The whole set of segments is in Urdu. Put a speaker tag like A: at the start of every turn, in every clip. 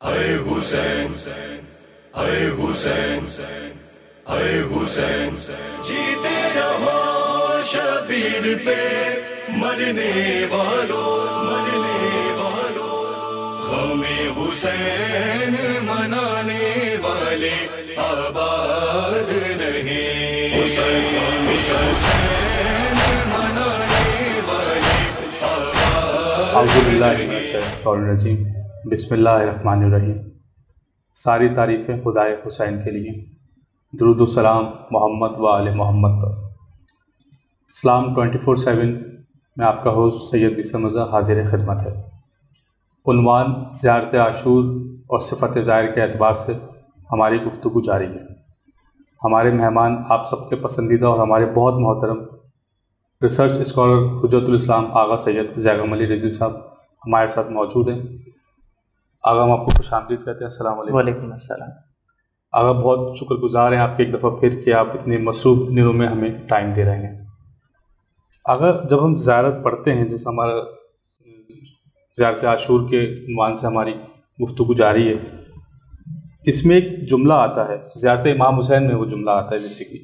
A: اے حسین اے حسین اے حسین جیتے رہو شبیر پہ مرنے والوں غم حسین منانے والے آباد رہے حسین منانے والے آباد
B: اعوذ باللہ من الشیطان الرجیم بسم اللہ الرحمن الرحیم۔ ساری تعریفیں خدائے حسین کے لیے، درود و سلام محمد و آل محمد پر۔ اسلام 24/7 میں آپ کا ہوسٹ سید بسم رضا حاضر خدمت ہے۔ عنوان زیارت عاشور اور صفت ظاہر کے اعتبار سے ہماری گفتگو جاری ہے۔ ہمارے مہمان آپ سب کے پسندیدہ اور ہمارے بہت محترم ریسرچ اسکالر حجت الاسلام آغا سید زیغم علی رضوی صاحب ہمارے ساتھ موجود ہیں۔ آغا ہم آپ کو خوش آمدید کہتے ہیں۔ السلام علیکم۔
C: وعلیکم السلام۔
B: آغا بہت شکر گزار ہیں آپ کے ایک دفعہ پھر کہ آپ اتنے مصروف دنوں میں ہمیں ٹائم دے رہے ہیں۔ آغا جب ہم زیارت پڑھتے ہیں، جیسا ہمارا زیارت عاشور کے عنوان سے ہماری گفتگو جاری ہے، اس میں ایک جملہ آتا ہے، زیارت امام حسین میں وہ جملہ آتا ہے جیسے کہ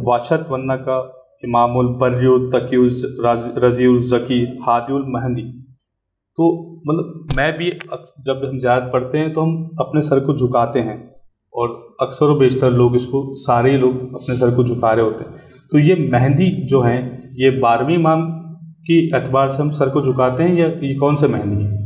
B: واشت ونّا کا امام البری التقی رضی الزکی ہادی المہندی۔ تو مطلب میں بھی جب ہم زیارت پڑھتے ہیں تو ہم اپنے سر کو جھکاتے ہیں، اور اکثر و بیشتر لوگ اس کو، سارے ہی لوگ اپنے سر کو جھکا رہے ہوتے ہیں۔ تو یہ مہندی جو ہیں، یہ 12ویں امام کی اعتبار سے ہم سر کو جھکاتے ہیں، یا یہ کون سے مہندی ہیں؟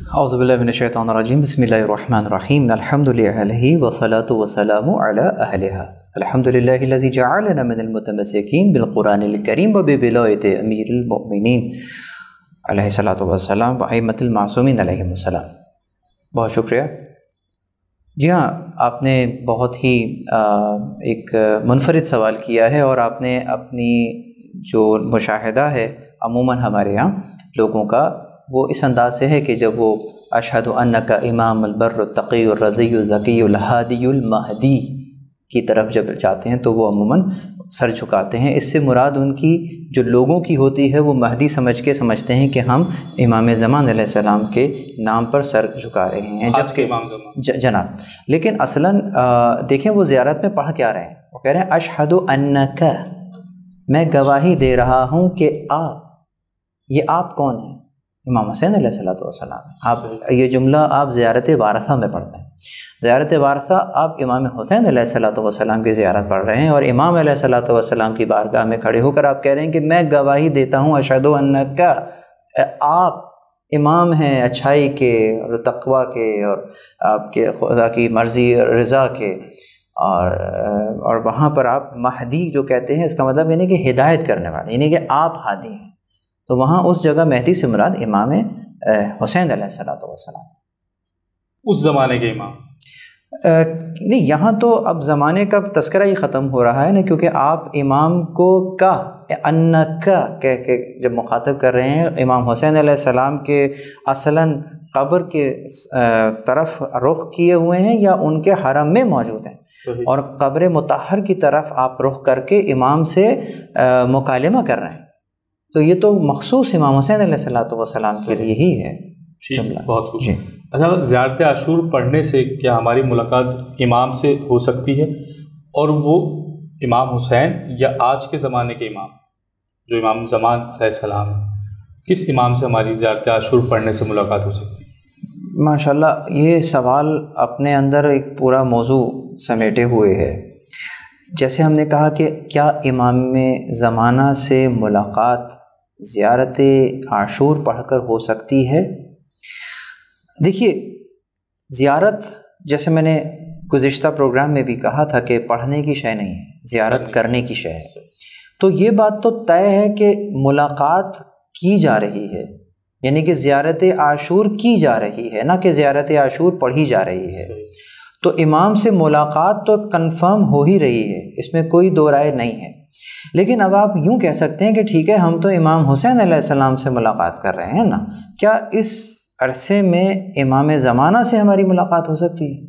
C: اعوذ باللہ من الشیطان الرجیم بسم اللہ الرحمن الرحیم الحمد للہ والصلاۃ والسلام علی اہلہا الحمد للہ الذی جعلنا من المتمسکین بالقرآن الکریم وبولایت امیر المؤمنین علیہ الصلاۃ والسلام وائمۃ المعصومین علیہم السلام۔ بہت شکریہ۔ جی ہاں، آپ نے بہت ہی ایک منفرد سوال کیا ہے، اور آپ نے اپنی جو مشاہدہ ہے عموماً ہمارے یہاں لوگوں کا، وہ اس انداز سے ہے کہ جب وہ اشہد انک امام البر التقی الرضی الزکی الہادی المہدی کی طرف جب جاتے ہیں تو وہ عموماً سر جھکاتے ہیں۔ اس سے مراد ان کی جو لوگوں کی ہوتی ہے وہ مہدی سمجھتے ہیں کہ ہم امام زمان علیہ السلام کے نام پر سر جھکا رہے ہیں،
B: جبکہ امام زمان
C: جناب، لیکن اصلاً دیکھیں وہ زیارت میں پڑھ کیا رہے ہیں، وہ کہہ رہے ہیں اشہد انک، میں گواہی دے رہا ہوں کہ آپ، یہ آپ کون ہیں؟ امام حسین علیہ السلام۔ آپ یہ جملہ آپ زیارت وارثہ میں پڑھتے ہیں۔ زیارت وارثہ آپ امام حسین علیہ السلام کی زیارت پڑھ رہے ہیں، اور امام علیہ السلام کی بارگاہ میں کھڑے ہو کر آپ کہہ رہے ہیں کہ میں گواہی دیتا ہوں اشہد انک، آپ امام ہیں اچھائی کے اور تقویٰ کے، اور آپ کے خدا کی مرضی رضا کے، اور وہاں پر آپ مہدی جو کہتے ہیں، اس کا مطلب یعنی کہ ہدایت کرنے والے، یعنی کہ آپ ہادی ہیں۔ تو وہاں اس جگہ مہدی سے مراد امام حسین علیہ السلام،
B: اس زمانے کے امام
C: نہیں، یہاں تو اب زمانے کا تذکرہ ہی ختم ہو رہا ہے نا، کیونکہ آپ امام کو کا انکا کہہ کے جب مخاطب کر رہے ہیں، امام حسین علیہ السلام کے اصلاً قبر کے طرف رخ کیے ہوئے ہیں یا ان کے حرم میں موجود ہیں؟
B: صحیح۔
C: اور قبر مطہر کی طرف آپ رخ کر کے امام سے مکالمہ کر رہے ہیں، تو یہ تو مخصوص امام حسین علیہ السلام کے لیے ہی ہے جملہ۔
B: بہت خوب۔
C: جی،
B: اچھا، زیارت عاشور پڑھنے سے کیا ہماری ملاقات امام سے ہو سکتی ہے؟ اور وہ امام حسین یا آج کے زمانے کے امام جو امام زمان علیہ السلام، کس امام سے ہماری زیارت عاشور پڑھنے سے ملاقات ہو سکتی ہے؟
C: ماشاءاللہ، یہ سوال اپنے اندر ایک پورا موضوع سمیٹے ہوئے ہے۔ جیسے ہم نے کہا کہ کیا امام زمانہ سے ملاقات زیارت عاشور پڑھ کر ہو سکتی ہے؟ دیکھیے، زیارت جیسے میں نے گزشتہ پروگرام میں بھی کہا تھا کہ پڑھنے کی شے نہیں ہے، زیارت کرنے کی شے ہے۔ تو یہ بات تو طے ہے کہ ملاقات کی جا رہی ہے، یعنی کہ زیارت عاشور کی جا رہی ہے، نہ کہ زیارت عاشور پڑھی جا رہی ہے۔ تو امام سے ملاقات تو کنفرم ہو ہی رہی ہے، اس میں کوئی دو رائے نہیں ہے۔ لیکن اب آپ یوں کہہ سکتے ہیں کہ ٹھیک ہے، ہم تو امام حسین علیہ السلام سے ملاقات کر رہے ہیں نا، کیا اس عرصے میں امام زمانہ سے ہماری ملاقات ہو سکتی ہے؟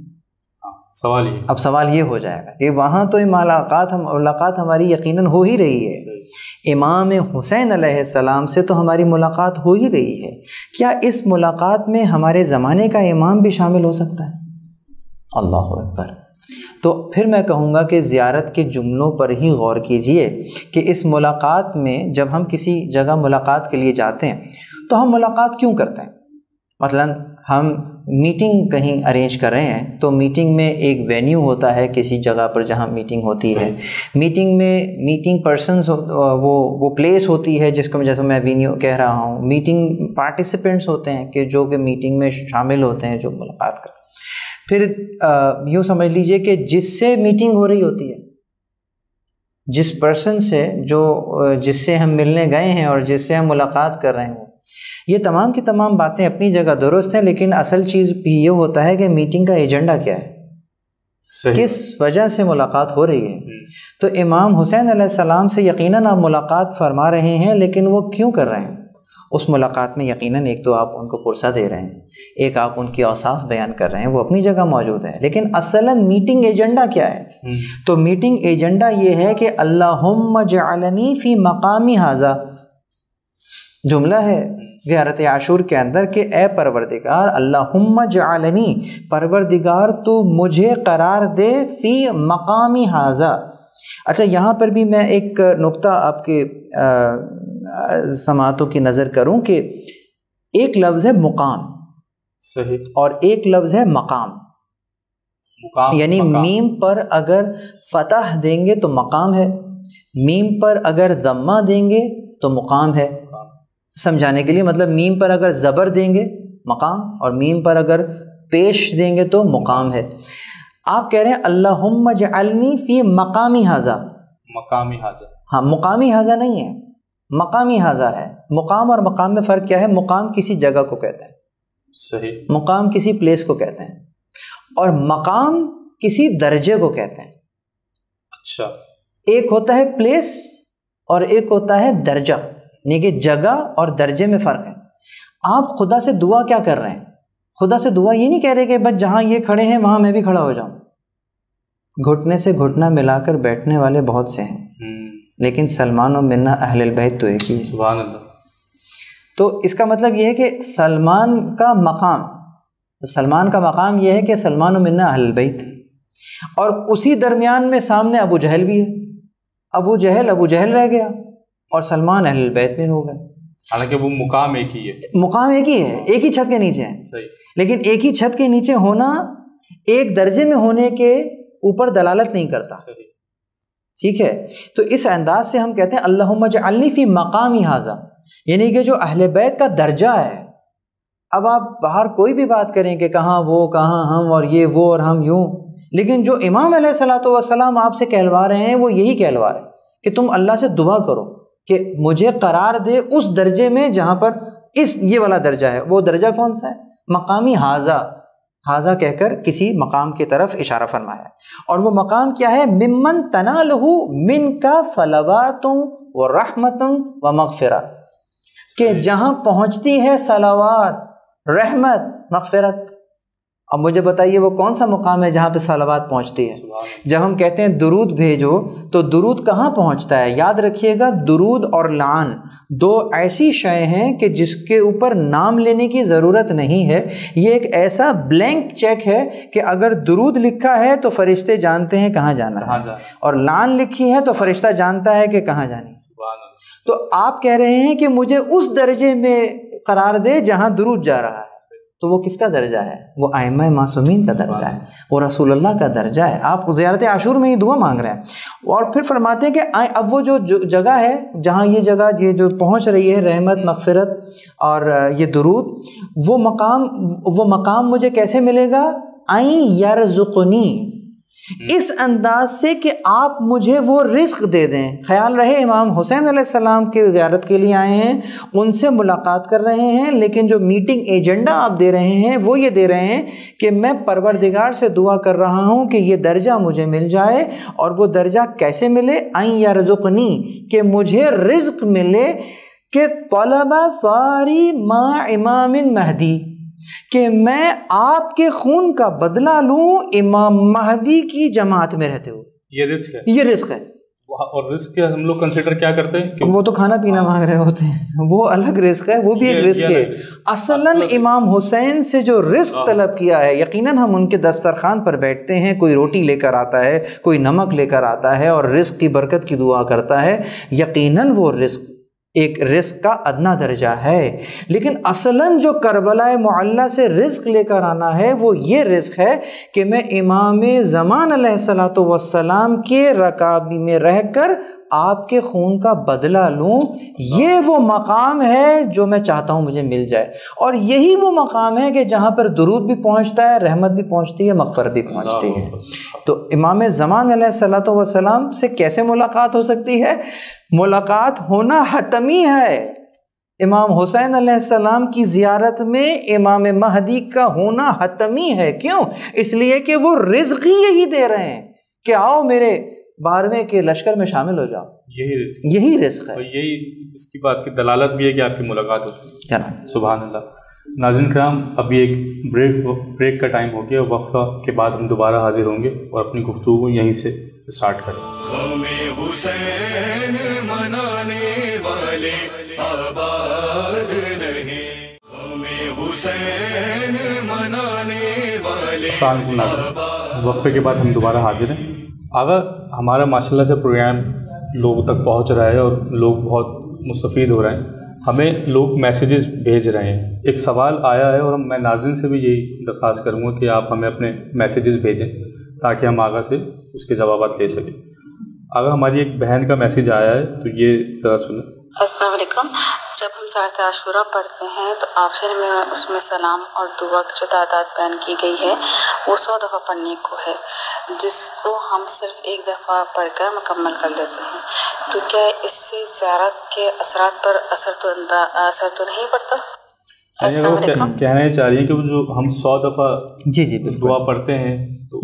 B: سوال یہ،
C: اب سوال یہ ہو جائے گا کہ وہاں تو ملاقات ہماری یقیناً ہو ہی رہی ہے، امام حسین علیہ السلام سے تو ہماری ملاقات ہو ہی رہی ہے، کیا اس ملاقات میں ہمارے زمانے کا امام بھی شامل ہو سکتا ہے؟ اللہ اکبر۔ تو پھر میں کہوں گا کہ زیارت کے جملوں پر ہی غور کیجئے کہ اس ملاقات میں جب ہم کسی جگہ ملاقات کے لیے جاتے ہیں تو ہم ملاقات کیوں کرتے ہیں؟ مثلاً ہم میٹنگ کہیں ارینج کر رہے ہیں تو میٹنگ میں ایک وینیو ہوتا ہے کسی جگہ پر جہاں میٹنگ ہوتی ہے، میٹنگ میں میٹنگ پرسنز وہ پلیس ہوتی ہے جس کو جیسے میں وینیو کہہ رہا ہوں، میٹنگ پارٹیسپینٹس ہوتے ہیں کہ جو کہ میٹنگ میں شامل ہوتے ہیں جو ملاقات کرتے ہیں، پھر یوں سمجھ لیجئے کہ جس سے میٹنگ ہو رہی ہوتی ہے، جس پرسن سے جس سے ہم ملنے گئے ہیں اور جس سے ہم ملاقات کر رہے ہیں، یہ تمام کی تمام باتیں اپنی جگہ درست ہیں، لیکن اصل چیز بھی یہ ہوتا ہے کہ میٹنگ کا ایجنڈا کیا ہے، کس وجہ سے ملاقات ہو رہی ہے۔ تو امام حسین علیہ السلام سے یقیناً آپ ملاقات فرما رہے ہیں، لیکن وہ کیوں کر رہے ہیں؟ اس ملاقات میں یقیناً ایک تو آپ ان کو پرسہ دے رہے ہیں، ایک آپ ان کی اوصاف بیان کر رہے ہیں، وہ اپنی جگہ موجود ہیں، لیکن اصلاً میٹنگ ایجنڈا کیا ہے؟ تو میٹنگ ایجنڈا یہ ہے کہ اللہم اجعلنی فی مقامی ھذا، جملہ ہے زیارت عاشور کے اندر کہ اے پروردگار، اللہم اجعلنی، پروردگار تو مجھے قرار دے، فی مقامی ھذا۔ اچھا، یہاں پر بھی میں ایک نقطہ آپ کے سماعتوں کی نظر کروں کہ ایک لفظ ہے مقام،
B: صحیح،
C: اور ایک لفظ ہے مقام۔ یعنی میم پر اگر فتح دیں گے تو مقام ہے، میم پر اگر ضمہ دیں گے تو مقام ہے۔ سمجھانے کے لیے مطلب میم پر اگر زبر دیں گے مقام، اور میم پر اگر پیش دیں گے تو مقام ہے۔ آپ کہہ رہے ہیں اللہم اجعلنی فی مقامی ھذا،
B: مقامی ھذا،
C: ہاں مقامی ھذا نہیں ہے، مقامی ھذا ہے۔ مقام اور مقام میں فرق کیا ہے؟ مقام کسی جگہ کو کہتے ہیں،
B: صحیح،
C: مقام کسی پلیس کو کہتے ہیں، اور مقام کسی درجے کو کہتے ہیں۔
B: اچھا،
C: ایک ہوتا ہے پلیس اور ایک ہوتا ہے درجہ، یعنی کہ جگہ اور درجے میں فرق ہے۔ آپ خدا سے دعا کیا کر رہے ہیں؟ خدا سے دعا یہ نہیں کہہ رہے کہ بس جہاں یہ کھڑے ہیں وہاں میں بھی کھڑا ہو جاؤں۔ گھٹنے سے گھٹنا ملا کر بیٹھنے والے بہت سے ہیں، لیکن سلمان و منا اہل البیت تو ایک ہی ہے۔
B: سبحان اللہ۔
C: تو اس کا مطلب یہ ہے کہ سلمان کا مقام، تو سلمان کا مقام یہ ہے کہ سلمان و منا اہل البیت، اور اسی درمیان میں سامنے ابو جہل بھی ہے، ابو جہل رہ گیا اور سلمان اہل البیت میں ہو گئے،
B: حالانکہ وہ مقام ایک ہی ہے،
C: مقام ایک ہی ہے، ایک ہی چھت کے نیچے ہیں،
B: صحیح،
C: لیکن ایک ہی چھت کے نیچے ہونا ایک درجے میں ہونے کے اوپر دلالت نہیں کرتا،
B: صحیح،
C: ٹھیک ہے۔ تو اس انداز سے ہم کہتے ہیں اللہم اجعلنی فی مقامی ھذا، یعنی کہ جو اہل بیت کا درجہ ہے۔ اب آپ باہر کوئی بھی بات کریں کہ کہاں وہ، کہاں ہم، اور یہ وہ اور ہم یوں، لیکن جو امام علیہ الصلوۃ والسلام آپ سے کہلوا رہے ہیں وہ یہی کہلوا رہے ہیں کہ تم اللہ سے دعا کرو کہ مجھے قرار دے اس درجے میں جہاں پر یہ والا درجہ ہے۔ وہ درجہ کون سا ہے؟ مقامی ھذا کہہ کر کسی مقام کی طرف اشارہ فرمایا، اور وہ مقام کیا ہے؟ ممن تنالہ من کا صلوات و رحمت و مغفرہ، کہ جہاں پہنچتی ہے صلوات، رحمت، مغفرت۔ اب مجھے بتائیے وہ کون سا مقام ہے جہاں پہ صلوات پہنچتی ہے؟ جب ہم کہتے ہیں درود بھیجو تو درود کہاں پہنچتا ہے؟ یاد رکھیے گا، درود اور لعن دو ایسی شے ہیں کہ جس کے اوپر نام لینے کی ضرورت نہیں ہے۔ یہ ایک ایسا بلینک چیک ہے کہ اگر درود لکھا ہے تو فرشتے جانتے ہیں کہاں جانا ہے، اور لعن لکھی ہے تو فرشتہ جانتا ہے کہ کہاں جانی ہے۔ تو آپ کہہ رہے ہیں کہ مجھے اس درجے میں قرار دے جہاں درود جا رہا ہے، تو وہ کس کا درجہ ہے؟ وہ ائمہ معصومین کا درجہ ہے، وہ رسول اللہ کا درجہ ہے۔ آپ زیارت عاشور میں یہ دعا مانگ رہے ہیں، اور پھر فرماتے ہیں کہ اب وہ جو جگہ ہے جہاں یہ جگہ یہ جو پہنچ رہی ہے رحمت، مغفرت اور یہ درود، وہ مقام مجھے کیسے ملے گا؟ این یرزقنی، اس انداز سے کہ آپ مجھے وہ رزق دے دیں۔ خیال رہے امام حسین علیہ السلام کی زیارت کے لیے آئے ہیں، ان سے ملاقات کر رہے ہیں، لیکن جو میٹنگ ایجنڈا آپ دے رہے ہیں وہ یہ دے رہے ہیں کہ میں پروردگار سے دعا کر رہا ہوں کہ یہ درجہ مجھے مل جائے، اور وہ درجہ کیسے ملے؟ این یرزقنی، کہ مجھے رزق ملے، کہ طلب ثاری مع امام مہدی، کہ میں آپ کے خون کا بدلہ لوں امام مہدی کی جماعت میں رہتے ہوئے۔
B: یہ رزق ہے،
C: یہ رزق ہے۔
B: اور رزق کے ہم لوگ کنسیڈر کیا کرتے ہیں کہ
C: وہ تو کھانا پینا مانگ رہے ہوتے ہیں، وہ الگ رزق ہے، وہ بھی ایک رزق ہے۔ اصلاً امام حسین سے جو رزق طلب کیا ہے، یقیناً ہم ان کے دسترخوان پر بیٹھتے ہیں، کوئی روٹی لے کر آتا ہے، کوئی نمک لے کر آتا ہے اور رزق کی برکت کی دعا کرتا ہے، یقیناً وہ رزق ایک رزق کا ادنا درجہ ہے۔ لیکن اصلاً جو کربلا معلیٰ سے رزق لے کر آنا ہے وہ یہ رزق ہے کہ میں امام زمان علیہ الصلوۃ والسلام کے رکابی میں رہ کر آپ کے خون کا بدلہ لوں، یہ وہ مقام ہے جو میں چاہتا ہوں مجھے مل جائے، اور یہی وہ مقام ہے کہ جہاں پر درود بھی پہنچتا ہے، رحمت بھی پہنچتی ہے، مغفرت بھی پہنچتی ہے۔ تو امام زمان علیہ الصلوۃ والسلام سے کیسے ملاقات ہو سکتی ہے؟ ملاقات ہونا حتمی ہے۔ امام حسین علیہ السلام کی زیارت میں امام مہدی کا ہونا حتمی ہے۔ کیوں؟ اس لیے کہ وہ رزق ہی یہی دے رہے ہیں کہ آؤ میرے 12ویں کے لشکر میں شامل ہو جاؤ، یہی رزق ہے۔
B: اور یہی اس کی بات کی دلالت بھی ہے کہ آپ کی ملاقات ہو سکتی ہے۔ سبحان اللہ۔ ناظرین کرام، ابھی ایک بریک کا ٹائم ہو گیا، وقفہ کے بعد ہم دوبارہ حاضر ہوں گے اور اپنی گفتگو یہیں سے اسٹارٹ کریں۔
A: ہمیں حسین منانے والے آباد نہیں، ہمیں حسین منانے والے۔
B: السلام علیکم ناظرین، وقفے کے بعد ہم دوبارہ حاضر ہیں۔ اگر ہمارا ماشاءاللہ سے پروگرام لوگوں تک پہنچ رہا ہے اور لوگ بہت مستفید ہو رہے ہیں، ہمیں لوگ میسیجز بھیج رہے ہیں۔ ایک سوال آیا ہے اور میں ناظرین سے بھی یہی درخواست کروں گا کہ آپ ہمیں اپنے میسیجز بھیجیں تاکہ ہم آگے سے اس کے جوابات لے سکیں۔ اگر ہماری ایک بہن کا میسیج آیا ہے تو یہ ذرا سنیں۔
D: السلام علیکم۔ جب ہم زیارت عاشورہ پڑھتے ہیں تو آخر میں اس میں سلام اور دعا کی جو تعداد بیان کی گئی ہے وہ 100 دفعہ پڑھنے کو ہے، جس کو ہم صرف ایک دفعہ پڑھ کر مکمل کر لیتے ہیں۔ تو کیا اس سے زیارت کے اثرات پر اثر تو نہیں پڑتا؟ السلام علیکم۔
B: کہنا چاہ رہی ہیں کہ وہ جو ہم 100 دفعہ
C: جی بالکل
B: دعا پڑھتے ہیں تو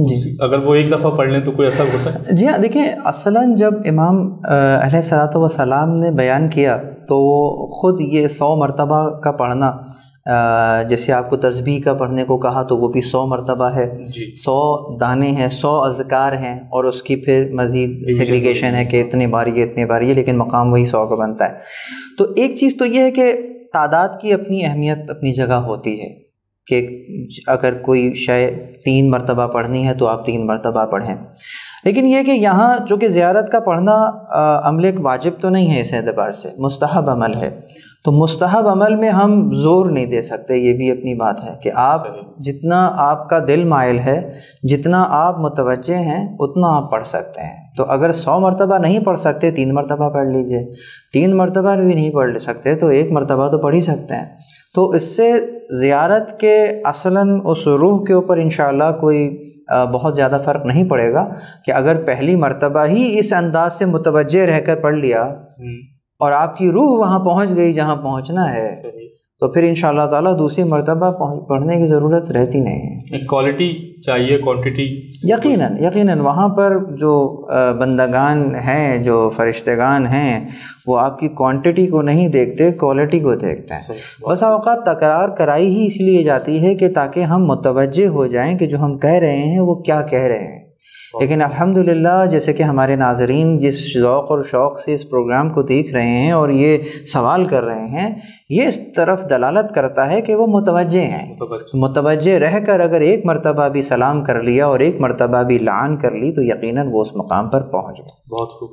B: اگر وہ ایک دفعہ پڑھ لیں تو کوئی اثر ہوتا ہے؟
C: جی ہاں، دیکھیں اصلاً جب امام علیہ الصلوۃ والسلام نے بیان کیا تو خود یہ 100 مرتبہ کا پڑھنا، جیسے آپ کو تسبیح کا پڑھنے کو کہا تو وہ بھی 100 مرتبہ ہے، 100 دانے ہیں، 100 اذکار ہیں، اور اس کی پھر مزید سیگریگیشن ہے کہ اتنے بار یہ اتنے بار یہ، لیکن مقام وہی 100 کا بنتا ہے۔ تو ایک چیز تو یہ ہے کہ تعداد کی اپنی اہمیت اپنی جگہ ہوتی ہے کہ اگر کوئی شے 3 مرتبہ پڑھنی ہے تو آپ 3 مرتبہ پڑھیں، لیکن یہ کہ یہاں چونکہ زیارت کا پڑھنا عمل ایک واجب تو نہیں ہے، اس اعتبار سے مستحب عمل ہے، تو مستحب عمل میں ہم زور نہیں دے سکتے، یہ بھی اپنی بات ہے کہ آپ جتنا آپ کا دل مائل ہے، جتنا آپ متوجہ ہیں اتنا آپ پڑھ سکتے ہیں۔ تو اگر 100 مرتبہ نہیں پڑھ سکتے 3 مرتبہ پڑھ لیجئے، 3 مرتبہ بھی نہیں پڑھ سکتے تو 1 مرتبہ تو پڑھ ہی سکتے ہیں۔ تو اس سے زیارت کے اصلاً اس روح کے اوپر انشاءاللہ کوئی بہت زیادہ فرق نہیں پڑے گا کہ اگر پہلی مرتبہ ہی اس انداز سے متوجہ رہ کر پڑھ لیا اور آپ کی روح وہاں پہنچ گئی جہاں پہنچنا ہے تو پھر انشاءاللہ تعالیٰ دوسری مرتبہ پڑھنے کی ضرورت رہتی نہیں ہے۔
B: ایک کوالٹی چاہیے، کوانٹٹی
C: یقیناً وہاں پر جو بندگان ہیں، جو فرشتگان ہیں، وہ آپ کی کوانٹٹی کو نہیں دیکھتے، کوالٹی کو دیکھتے ہیں۔ بس اوقات تکرار کرائی ہی اس لیے جاتی ہے کہ تاکہ ہم متوجہ ہو جائیں کہ جو ہم کہہ رہے ہیں وہ کیا کہہ رہے ہیں۔ لیکن الحمدللہ جیسے کہ ہمارے ناظرین جس ذوق اور شوق سے اس پروگرام کو دیکھ رہے ہیں اور یہ سوال کر رہے ہیں، یہ اس طرف دلالت کرتا ہے کہ وہ متوجہ ہیں۔ متوجہ رہ کر اگر 1 مرتبہ بھی سلام کر لیا اور 1 مرتبہ بھی لعن کر لی تو یقیناً وہ اس مقام پر پہنچ گئے۔
B: بہت خوب۔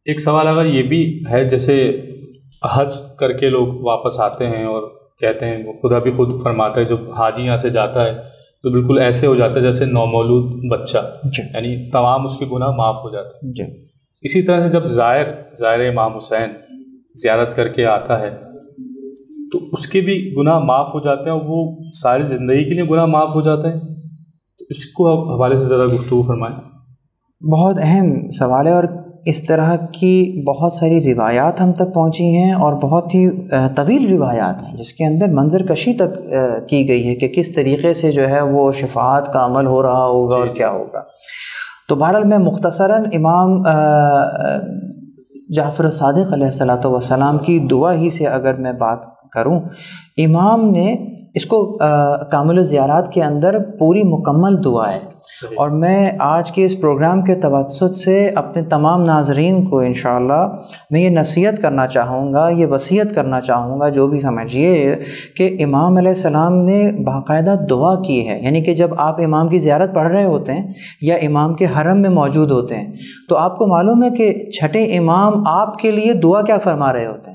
B: ایک سوال اگر یہ بھی ہے، جیسے حج کر کے لوگ واپس آتے ہیں اور کہتے ہیں، وہ خدا بھی خود فرماتا ہے جب حاجی یہاں سے جاتا ہے تو بالکل ایسے ہو جاتا ہے جیسے نومولود بچہ، یعنی تمام اس کے گناہ معاف ہو جاتے ہیں۔ اسی طرح سے جب زائر امام حسین زیارت کر کے آتا ہے تو اس کے بھی گناہ معاف ہو جاتے ہیں اور وہ ساری زندگی کے لیے گناہ معاف ہو جاتے ہیں۔ تو اس کو حوالے سے ذرا گفتگو فرمائیں۔
C: بہت اہم سوال ہے، اور اس طرح کی بہت ساری روایات ہم تک پہنچی ہیں اور بہت ہی طویل روایات ہیں جس کے اندر منظر کشی تک کی گئی ہے کہ کس طریقے سے جو ہے وہ شفاعت کا عمل ہو رہا ہوگا اور کیا ہوگا۔ تو بہرحال میں مختصراً امام جعفر صادق علیہ الصلوۃ والسلام کی دعا ہی سے اگر میں بات کروں، امام نے اس کو کامل الزیارات کے اندر پوری مکمل دعا ہے. اور میں آج کے اس پروگرام کے توسط سے اپنے تمام ناظرین کو انشاءاللہ میں یہ نصیحت کرنا چاہوں گا، یہ وصیت کرنا چاہوں گا، جو بھی سمجھیے، کہ امام علیہ السلام نے باقاعدہ دعا کی ہے. یعنی کہ جب آپ امام کی زیارت پڑھ رہے ہوتے ہیں یا امام کے حرم میں موجود ہوتے ہیں تو آپ کو معلوم ہے کہ چھٹے امام آپ کے لیے دعا کیا فرما رہے ہوتے ہیں.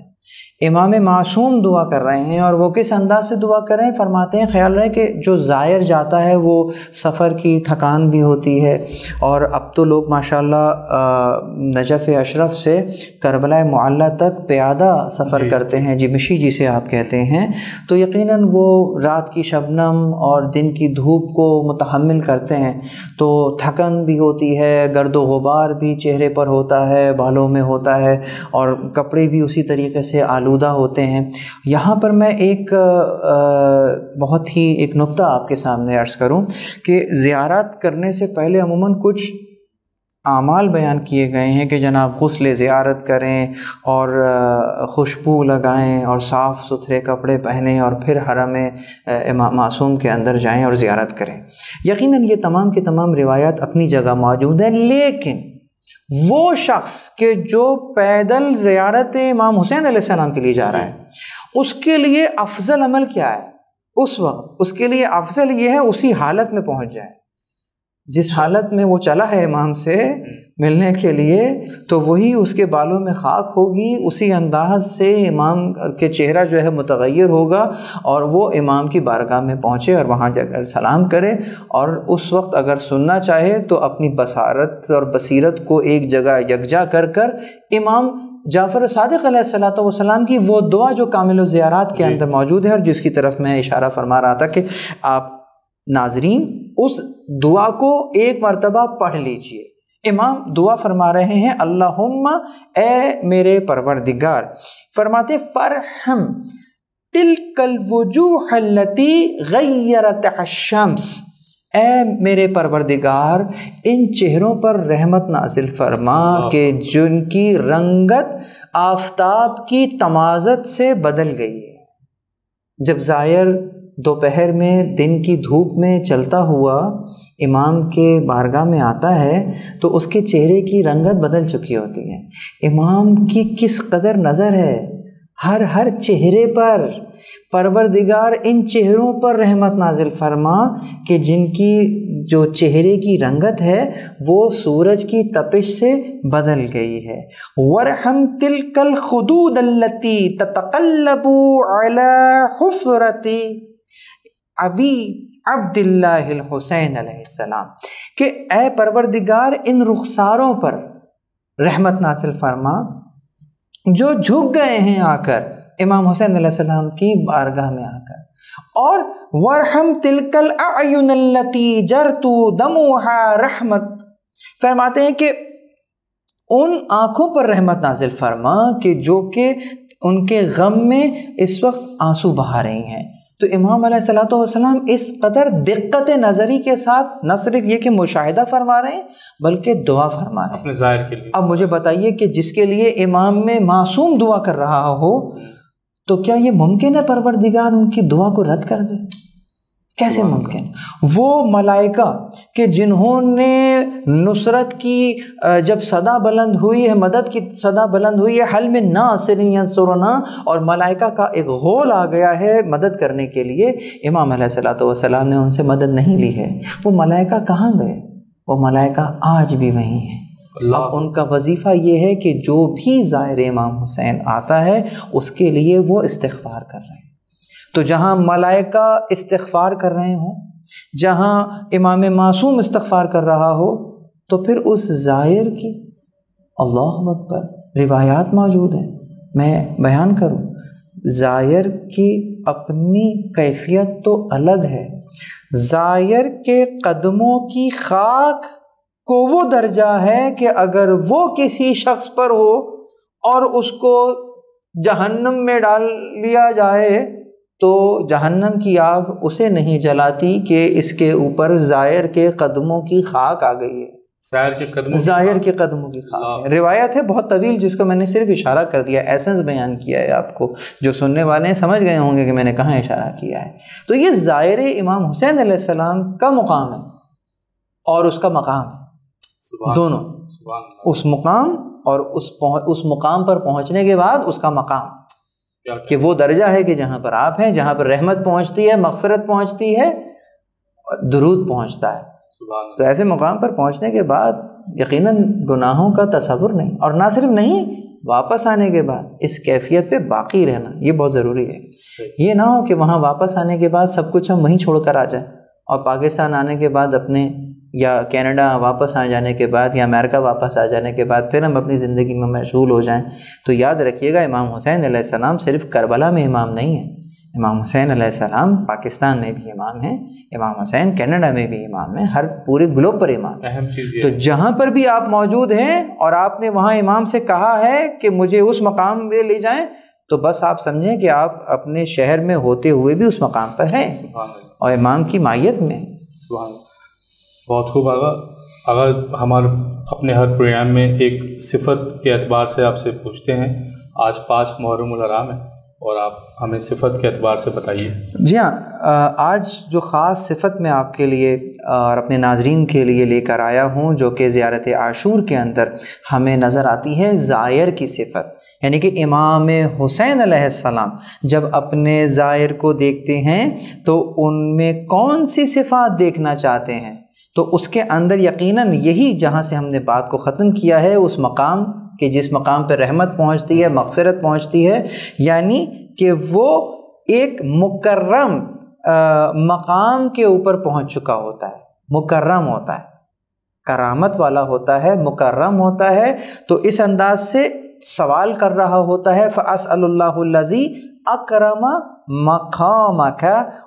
C: امام معصوم دعا کر رہے ہیں، اور وہ کس انداز سے دعا کر رہے ہیں فرماتے ہیں، خیال رہے کہ جو زائر جاتا ہے وہ سفر کی تھکان بھی ہوتی ہے، اور اب تو لوگ ماشاءاللہ نجف اشرف سے کربلا معلیٰ تک پیادہ سفر کرتے ہیں، مشی جسے آپ کہتے ہیں، تو یقیناً وہ رات کی شبنم اور دن کی دھوپ کو متحمل کرتے ہیں، تو تھکن بھی ہوتی ہے، گرد و غبار بھی چہرے پر ہوتا ہے، بالوں میں ہوتا ہے، اور کپڑے بھی اسی طریقے سے آلودہ ہوتے ہیں. یہاں پر میں ایک بہت ہی ایک نقطہ آپ کے سامنے عرض کروں کہ زیارت کرنے سے پہلے عموماً کچھ اعمال بیان کیے گئے ہیں کہ جناب غسل زیارت کریں اور خوشبو لگائیں اور صاف ستھرے کپڑے پہنیں اور پھر حرم امام معصوم کے اندر جائیں اور زیارت کریں. یقیناً یہ تمام کی تمام روایات اپنی جگہ موجود ہیں، لیکن وہ شخص کہ جو پیدل زیارت امام حسین علیہ السلام کے لیے جا رہا ہے، اس کے لیے افضل عمل کیا ہے؟ اس وقت اس کے لیے افضل یہ ہے اسی حالت میں پہنچ جائے جس حالت میں وہ چلا ہے امام سے ملنے کے لیے، تو وہی اس کے بالوں میں خاک ہوگی، اسی انداز سے امام کے چہرہ جو ہے متغیر ہوگا، اور وہ امام کی بارگاہ میں پہنچے اور وہاں جا کر سلام کرے. اور اس وقت اگر سننا چاہے تو اپنی بصارت اور بصیرت کو ایک جگہ یکجا کر کر امام جعفر صادق علیہ السلام کی وہ دعا جو کامل الزیارات کے اندر موجود ہے، اور جس کی طرف میں اشارہ فرما رہا تھا کہ آپ ناظرین اس دعا کو ایک مرتبہ پڑھ لیجئے. امام دعا فرما رہے ہیں، اللہم اے میرے پروردگار، فرماتے فرحم تلک الوجوہ التی غیرت الشمس، اے میرے پروردگار ان چہروں پر رحمت نازل فرما کہ جن کی رنگت آفتاب کی تمازت سے بدل گئی ہے. جب زائر دوپہر میں دن کی دھوپ میں چلتا ہوا امام کے بارگاہ میں آتا ہے تو اس کے چہرے کی رنگت بدل چکی ہوتی ہے. امام کی کس قدر نظر ہے ہر چہرے پر. پروردگار ان چہروں پر رحمت نازل فرما کہ جن کی جو چہرے کی رنگت ہے وہ سورج کی تپش سے بدل گئی ہے. ورحم تلک الخدود التی تتقلب علی حفرتی ابی عبداللہ الحسین علیہ السلام، کہ اے پروردگار ان رخساروں پر رحمت نازل فرما جو جھک گئے ہیں آ کر امام حسین علیہ السلام کی بارگاہ میں آ کر. اور ورحم تلک الاعین التی جرت دموها رحمت، فرماتے ہیں کہ ان آنکھوں پر رحمت نازل فرما کہ جو کہ ان کے غم میں اس وقت آنسو بہا رہی ہیں. تو امام علیہ الصلوۃ والسلام اس قدر دقت نظری کے ساتھ نہ صرف یہ کہ مشاہدہ فرما رہے ہیں بلکہ دعا فرما رہے ہیں
B: اپنے ظاہر کے لیے.
C: اب مجھے بتائیے کہ جس کے لیے امام میں معصوم دعا کر رہا ہو تو کیا یہ ممکن ہے پروردگار ان کی دعا کو رد کر دے؟ کیسے ممکن؟ وہ ملائکہ کہ جنہوں نے نصرت کی جب صدا بلند ہوئی ہے، مدد کی صدا بلند ہوئی ہے، حل من ناصر ینصرنا، اور ملائکہ کا ایک غول آ گیا ہے مدد کرنے کے لیے، امام علیہ الصلوۃ والسلام نے ان سے مدد نہیں لی ہے. وہ ملائکہ کہاں گئے؟ وہ ملائکہ آج بھی وہیں ہیں. اب ان کا وظیفہ یہ ہے کہ جو بھی زائر امام حسین آتا ہے اس کے لیے وہ استغفار کر رہے ہیں. تو جہاں ملائکہ استغفار کر رہے ہوں، جہاں امام معصوم استغفار کر رہا ہو، تو پھر اس زائر کی اللہ اکبر روایات موجود ہیں. میں بیان کروں، زائر کی اپنی کیفیت تو الگ ہے. زائر کے قدموں کی خاک کو وہ درجہ ہے کہ اگر وہ کسی شخص پر ہو اور اس کو جہنم میں ڈال لیا جائے تو جہنم کی آگ اسے نہیں جلاتی کہ اس کے اوپر زائر کے قدموں کی خاک آ گئی ہے.
B: زائر کے قدموں
C: زائر کے قدموں کی خاک ہے. روایت ہے بہت طویل جس کو میں نے صرف اشارہ کر دیا, ایسنس بیان کیا ہے آپ کو. جو سننے والے ہیں سمجھ گئے ہوں گے کہ میں نے کہاں اشارہ کیا ہے. تو یہ زائر امام حسین علیہ السلام کا مقام ہے اور اس کا مقام ہے, دونوں. اس مقام اور اس مقام پر پہنچنے کے بعد اس کا مقام کہ وہ درجہ ہے کہ جہاں پر آپ ہیں, جہاں پر رحمت پہنچتی ہے, مغفرت پہنچتی ہے, درود پہنچتا ہے. تو ایسے مقام پر پہنچنے کے بعد یقیناً گناہوں کا تصور نہیں, اور نہ صرف نہیں, واپس آنے کے بعد اس کیفیت پہ باقی رہنا یہ بہت ضروری ہے. یہ نہ ہو کہ وہاں واپس آنے کے بعد سب کچھ ہم وہیں چھوڑ کر آ جائیں, اور پاکستان آنے کے بعد اپنے, یا کینیڈا واپس آ جانے کے بعد, یا امریکہ واپس آ جانے کے بعد پھر ہم اپنی زندگی میں مشغول ہو جائیں. تو یاد رکھیے گا امام حسین علیہ السلام صرف کربلا میں امام نہیں ہیں. امام حسین علیہ السلام پاکستان میں بھی امام ہیں, امام حسین کینیڈا میں بھی امام ہیں, ہر پورے گلوب پر امام ہیں.
B: اہم چیز یہ
C: تو جہاں پر بھی آپ موجود ہیں اور آپ نے وہاں امام سے کہا ہے کہ مجھے اس مقام پہ لے جائیں, تو بس آپ سمجھیں کہ آپ اپنے شہر میں ہوتے ہوئے بھی اس مقام پر ہیں اور امام کی مائیت میں.
B: سبحان اللہ, بہت خوب. اگر ہمارے اپنے ہر پروگرام میں ایک صفت کے اعتبار سے آپ سے پوچھتے ہیں, آج 5 محرم الحرام ہے اور آپ ہمیں صفت کے اعتبار سے بتائیے.
C: جی ہاں, آج جو خاص صفت میں آپ کے لیے اور اپنے ناظرین کے لیے لے کر آیا ہوں, جو کہ زیارت عاشور کے اندر ہمیں نظر آتی ہے, زائر کی صفت. یعنی کہ امام حسین علیہ السلام جب اپنے زائر کو دیکھتے ہیں تو ان میں کون سی صفات دیکھنا چاہتے ہیں, تو اس کے اندر یقیناً یہی جہاں سے ہم نے بات کو ختم کیا ہے, اس مقام کہ جس مقام پہ رحمت پہنچتی ہے, مغفرت پہنچتی ہے, یعنی کہ وہ ایک مکرم مقام کے اوپر پہنچ چکا ہوتا ہے, مکرم ہوتا ہے, کرامت والا ہوتا ہے, مکرم ہوتا ہے. تو اس انداز سے سوال کر رہا ہوتا ہے, فَأَسْأَلُ اللَّهُ الَّذِي أَكْرَمَ مَقَامَكَ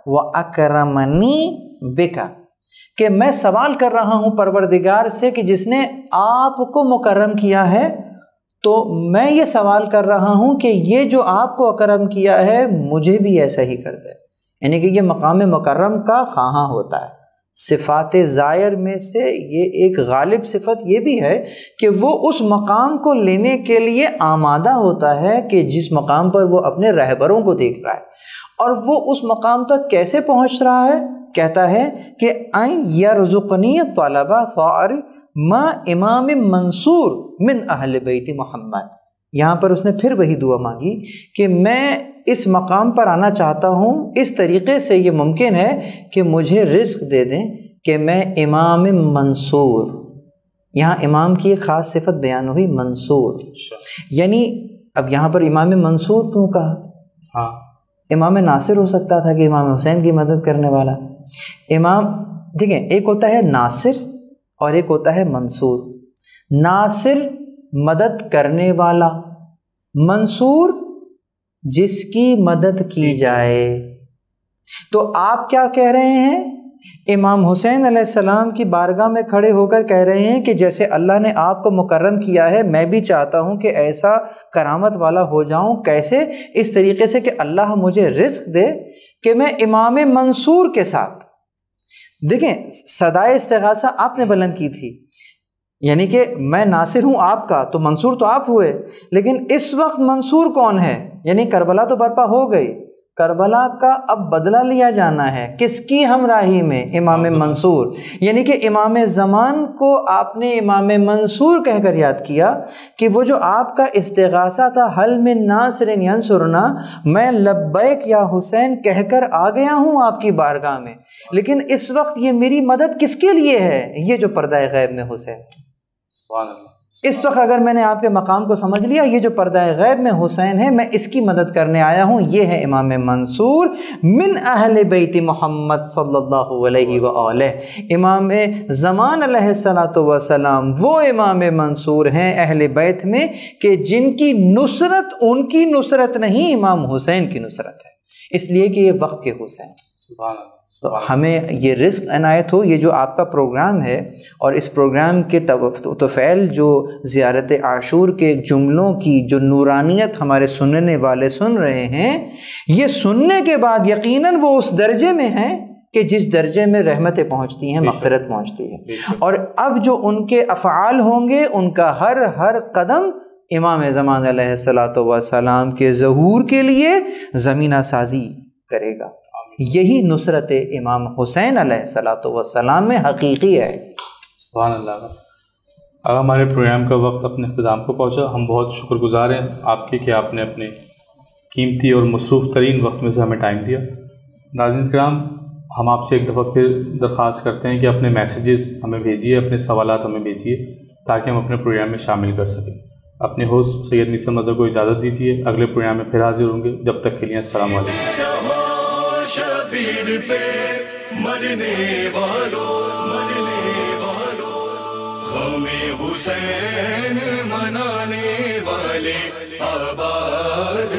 C: وَأَكْرَمَنِي بِكَ, کہ میں سوال کر رہا ہوں پروردگار سے کہ جس نے آپ کو مکرم کیا ہے, تو میں یہ سوال کر رہا ہوں کہ یہ جو آپ کو اکرم کیا ہے مجھے بھی ایسا ہی کر دے. یعنی کہ یہ مقام مکرم کا خواہاں ہوتا ہے. صفات زائر میں سے یہ ایک غالب صفت یہ بھی ہے کہ وہ اس مقام کو لینے کے لیے آمادہ ہوتا ہے کہ جس مقام پر وہ اپنے رہبروں کو دیکھ رہا ہے, اور وہ اس مقام تک کیسے پہنچ رہا ہے. کہتا ہے کہ اَن یرزقنی طلب ثار ما امام منصور من اہل بیت محمد. یہاں پر اس نے پھر وہی دعا مانگی کہ میں اس مقام پر آنا چاہتا ہوں, اس طریقے سے یہ ممکن ہے کہ مجھے رزق دے دیں کہ میں امام منصور, یہاں امام کی ایک خاص صفت بیان ہوئی, منصور. یعنی اب یہاں پر امام منصور کیوں کہا؟
B: ہاں,
C: امام ناصر ہو سکتا تھا کہ امام حسین کی مدد کرنے والا. امام دیکھیں, ایک ہوتا ہے ناصر اور ایک ہوتا ہے منصور. ناصر مدد کرنے والا, منصور جس کی مدد کی جائے. تو آپ کیا کہہ رہے ہیں؟ امام حسین علیہ السلام کی بارگاہ میں کھڑے ہو کر کہہ رہے ہیں کہ جیسے اللہ نے آپ کو مکرم کیا ہے, میں بھی چاہتا ہوں کہ ایسا کرامت والا ہو جاؤں. کیسے؟ اس طریقے سے کہ اللہ مجھے رزق دے کہ میں امام منصور کے ساتھ. دیکھیں, صدائے استغاثہ آپ نے بلند کی تھی, یعنی کہ میں ناصر ہوں آپ کا, تو منصور تو آپ ہوئے, لیکن اس وقت منصور کون ہے؟ یعنی کربلا تو برپا ہو گئی, کربلا کا اب بدلہ لیا جانا ہے. کس کی ہمراہی میں؟ امام منصور. یعنی کہ امام زمان کو آپ نے امام منصور کہہ کر یاد کیا کہ وہ جو آپ کا استغاثہ تھا, حل من ناصر ینصرنا, میں لبیک یا حسین کہہ کر آ گیا ہوں آپ کی بارگاہ میں, لیکن اس وقت یہ میری مدد کس کے لیے ہے؟ یہ جو پردہ غیب میں حسین. اس وقت اگر میں نے آپ کے مقام کو سمجھ لیا, یہ جو پردہ غیب میں حسین ہے, میں اس کی مدد کرنے آیا ہوں. یہ ہے امام منصور من اہل بیت محمد صلی اللہ علیہ وآلہ. امام زمان علیہ السلام وہ امام منصور ہیں اہل بیت میں کہ جن کی نصرت ان کی نصرت نہیں, امام حسین کی نصرت ہے, اس لیے کہ یہ وقت کے حسین.
B: سبحان اللہ.
C: تو ہمیں یہ رزق عنایت ہو. یہ جو آپ کا پروگرام ہے, اور اس پروگرام کے توفیل جو زیارت عاشور کے جملوں کی جو نورانیت ہمارے سننے والے سن رہے ہیں, یہ سننے کے بعد یقیناً وہ اس درجے میں ہیں کہ جس درجے میں رحمتیں پہنچتی ہیں، مغفرت پہنچتی ہے. اور اب جو ان کے افعال ہوں گے، ان کا ہر قدم امام زمان علیہ الصلوۃ والسلام کے ظہور کے لیے زمینہ سازی کرے گا. یہی نصرت امام حسین علیہ الصلوۃ والسلام میں حقیقی ہے.
B: سبحان اللہ. اب ہمارے پروگرام کا وقت اپنے اختتام کو پہنچا. ہم بہت شکر گزار ہیں آپ کے کہ آپ نے اپنے قیمتی اور مصروف ترین وقت میں سے ہمیں ٹائم دیا. ناظرین کرام، ہم آپ سے ایک دفعہ پھر درخواست کرتے ہیں کہ اپنے میسیجز ہمیں بھیجیے، اپنے سوالات ہمیں بھیجیے تاکہ ہم اپنے پروگرام میں شامل کر سکیں. اپنے ہوسٹ سید نیسر مرزا کو اجازت دیجیے. اگلے پروگرام میں پھر حاضر ہوں گے. جب تک کے لیے السلام علیکم.
A: شبیر پہ مرنے والوں غم حسین منانے والے آباد